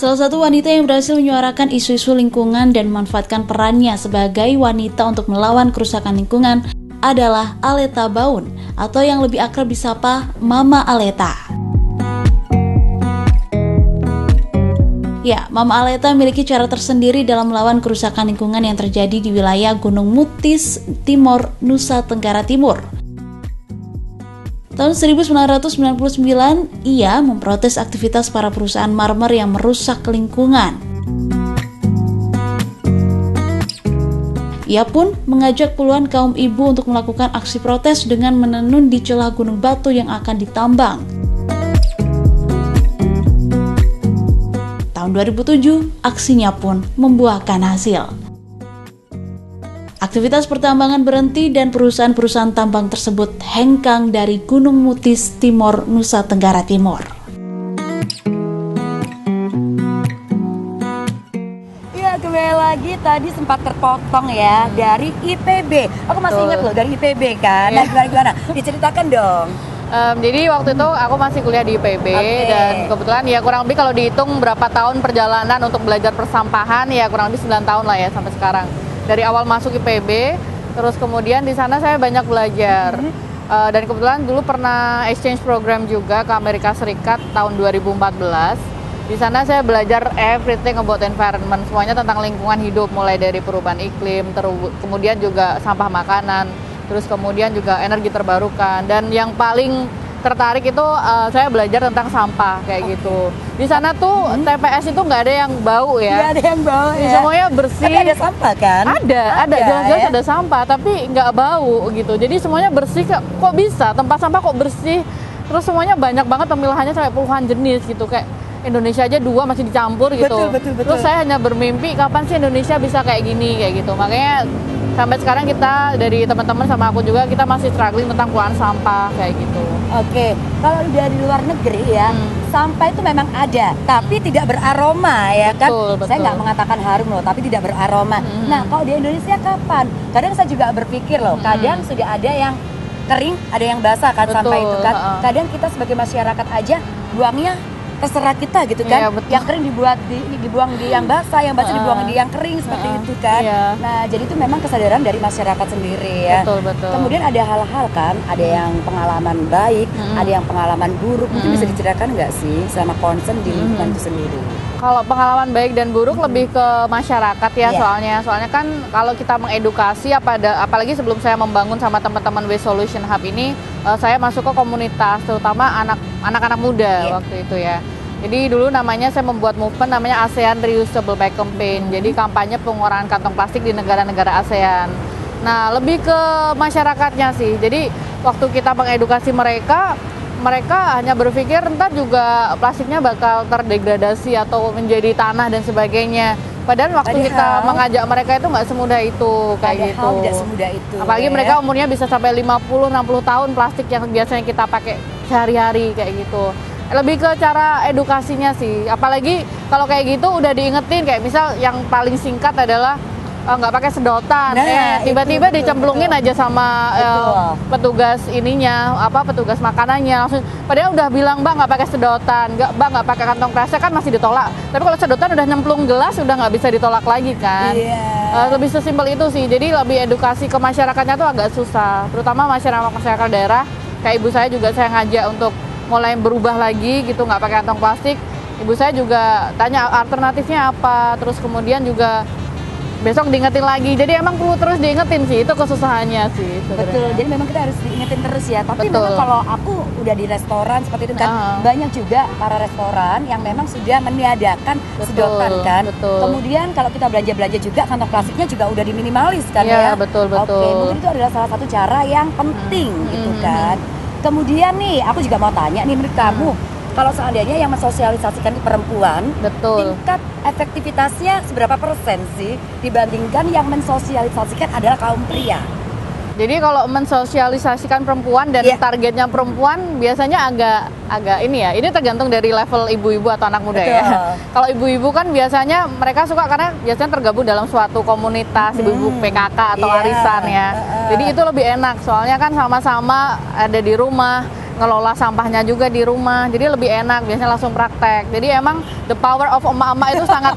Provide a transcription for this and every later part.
Salah satu wanita yang berhasil menyuarakan isu-isu lingkungan dan memanfaatkan perannya sebagai wanita untuk melawan kerusakan lingkungan adalah Aleta Baun, atau yang lebih akrab disapa Mama Aleta. Ya, Mama Aleta memiliki cara tersendiri dalam melawan kerusakan lingkungan yang terjadi di wilayah Gunung Mutis, Timor, Nusa Tenggara Timur. Tahun 1999, ia memprotes aktivitas para perusahaan marmer yang merusak lingkungan. Ia pun mengajak puluhan kaum ibu untuk melakukan aksi protes dengan menenun di celah gunung batu yang akan ditambang. Tahun 2007, aksinya pun membuahkan hasil. Aktivitas pertambangan berhenti dan perusahaan-perusahaan tambang tersebut hengkang dari Gunung Mutis, Timor, Nusa Tenggara Timur. Iya, kembali lagi tadi sempat terpotong ya dari IPB. Aku masih ingat loh dari IPB kan. Nah, gimana? Diceritakan dong. Jadi waktu itu aku masih kuliah di IPB dan kebetulan ya kurang lebih kalau dihitung berapa tahun perjalanan untuk belajar persampahan ya kurang lebih 9 tahun lah ya sampai sekarang. Dari awal masuk IPB, terus kemudian di sana saya banyak belajar. Dan kebetulan dulu pernah exchange program juga ke Amerika Serikat tahun 2014. Di sana saya belajar everything about environment, semuanya tentang lingkungan hidup, mulai dari perubahan iklim, kemudian juga sampah makanan, terus kemudian juga energi terbarukan. Dan yang paling tertarik itu saya belajar tentang sampah kayak gitu. Di sana tuh TPS itu nggak ada yang bau ya. Nggak ada yang bau ya. Semuanya bersih. Tapi ada sampah kan? Ada jelas-jelas ya? ada sampah, tapi nggak bau gitu. Jadi semuanya bersih. Kok bisa tempat sampah kok bersih? Terus semuanya banyak banget pemilahannya sampai puluhan jenis gitu. Kayak Indonesia aja 2 masih dicampur gitu. Betul. Terus saya hanya bermimpi kapan sih Indonesia bisa kayak gini kayak gitu. Makanya sampai sekarang kita dari teman-teman sama aku juga kita masih struggling tentang pengolahan sampah kayak gitu. Oke, kalau dari luar negeri ya, sampah itu memang ada, tapi tidak beraroma ya kan? Betul. Saya nggak mengatakan harum loh, tapi tidak beraroma. Nah, kalau di Indonesia kapan? Kadang saya juga berpikir loh, kadang sudah ada yang kering, ada yang basah kan sampah itu kan? Kadang kita sebagai masyarakat aja buangnya terserah kita gitu kan, yang kering dibuang di yang basah, yang basah dibuang di yang kering seperti itu kan. Nah, jadi itu memang kesadaran dari masyarakat sendiri ya. Betul. Kemudian ada hal-hal kan, ada yang pengalaman baik, ada yang pengalaman buruk. Mungkin bisa diceritakan nggak sih sama concern di lingkungan itu sendiri? Kalau pengalaman baik dan buruk lebih ke masyarakat ya soalnya kan kalau kita mengedukasi apalagi sebelum saya membangun sama teman-teman Waste Solution Hub ini saya masuk ke komunitas terutama anak-anak muda waktu itu ya. Jadi dulu namanya saya membuat movement namanya ASEAN Reusable Bag Campaign. Jadi kampanye pengurangan kantong plastik di negara-negara ASEAN. Nah, lebih ke masyarakatnya sih. Jadi waktu kita mengedukasi mereka hanya berpikir entar juga plastiknya bakal terdegradasi atau menjadi tanah dan sebagainya. Padahal waktu kita mengajak mereka itu nggak semudah itu kayak gitu. Tidak semudah itu. Apalagi mereka umurnya bisa sampai 50-60 tahun plastik yang biasanya kita pakai sehari-hari kayak gitu. Lebih ke cara edukasinya sih. Apalagi kalau kayak gitu udah diingetin kayak misal yang paling singkat adalah nggak pakai sedotan, tiba-tiba dicemplungin aja sama petugas petugas makanannya langsung. Padahal udah bilang Mbak nggak pakai sedotan, nggak pakai kantong kresek kan masih ditolak. Tapi kalau sedotan udah nyemplung gelas udah nggak bisa ditolak lagi kan. Lebih sesimpel itu sih. Jadi lebih edukasi ke masyarakatnya tuh agak susah, terutama masyarakat daerah. Kayak ibu saya juga saya ngajak untuk mulai berubah lagi gitu, nggak pakai kantong plastik. Ibu saya juga tanya alternatifnya apa, terus kemudian juga besok diingetin lagi. Jadi emang perlu terus diingetin sih, itu kesusahannya sih sebenarnya. Betul, jadi memang kita harus diingetin terus ya. Tapi memang kalau aku udah di restoran seperti itu kan, banyak juga para restoran yang memang sudah meniadakan sedotan kan. Kemudian kalau kita belanja-belanja juga kantong plastiknya juga udah diminimalis kan ya. Betul. Oke, mungkin itu adalah salah satu cara yang penting gitu kan. Kemudian nih, aku juga mau tanya nih menurut kamu, kalau seandainya yang mensosialisasikan perempuan, tingkat efektivitasnya seberapa persen sih dibandingkan yang mensosialisasikan adalah kaum pria? Jadi kalau mensosialisasikan perempuan dan targetnya perempuan biasanya agak ini ya. Ini tergantung dari level ibu-ibu atau anak muda ya. Kalau ibu-ibu kan biasanya mereka suka karena biasanya tergabung dalam suatu komunitas ibu-ibu PKK atau arisan ya. Jadi itu lebih enak soalnya kan sama-sama ada di rumah. ngelola sampahnya juga di rumah, jadi lebih enak, biasanya langsung praktek. Jadi emang the power of emak-emak itu sangat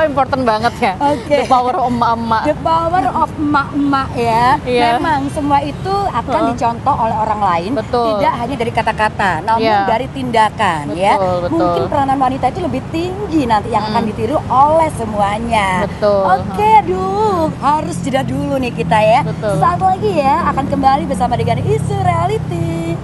important banget ya. Oke. The power of emak-emak. The power of emak-emak ya. Iya. Memang semua itu akan dicontoh oleh orang lain, Betul. tidak hanya dari kata-kata, namun Iya. dari tindakan ya. Betul. Mungkin peranan wanita itu lebih tinggi nanti yang akan ditiru oleh semuanya. Betul. Oke, aduh, harus jeda dulu nih kita ya. Betul. Saat lagi ya akan kembali bersama dengan Isu Reality.